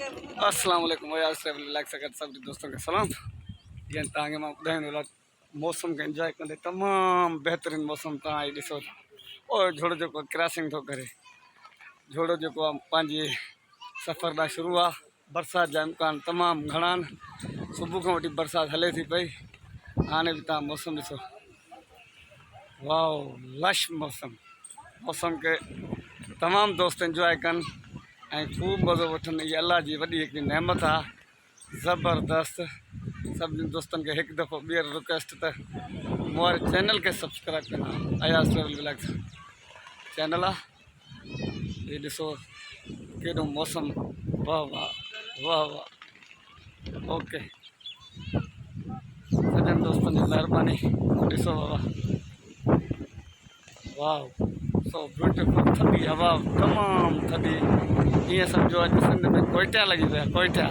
अस्सलाम वालेकुम लाइक सगत सब दोस्तों के सलाम। ये तव्हांखे मां ॿुधाईंदो मौसम खे इंजॉय कंदे तमामु बहितरीनु मौसम तव्हां ही ॾिसो और झोड़ो जेको क्रॉसिंग थो करे झोड़ो जेको आहे पंहिंजे सफ़र लाइ शुरू आहे। बरसाति जा इम्कान तमामु घणा आहिनि। सुबुह खां वठी बरसाति हले थी पई। हाणे बि तव्हां मौसम ॾिसो, वाओ लश मौसम के तमामु दोस्त इंजॉय कनि ऐं ख़ूब मज़ो वठनि। इहा अल्लाह जी वॾी हिकिड़ी नेमत आहे, ज़बरदस्त। सभिनी दोस्तनि खे हिकु दफ़ो ॿीहर रिक्वेस्ट त मोर चैनल खे सब्सक्राइब कंदा। अयाज़ ट्रेवल ब्लॉग चैनल आहे। ये ॾिसो केॾो मौसम, वाह वाह वाह वाह। ओके सॼनि दोस्तनि जी महिरबानी। ॾिसो वाह वाह, सो ब्यूटीफुल। थधी हवा तमामु थधी, ईअं सम्झो अॼु सिंध में कोयटा लॻी पिया, कोयटा।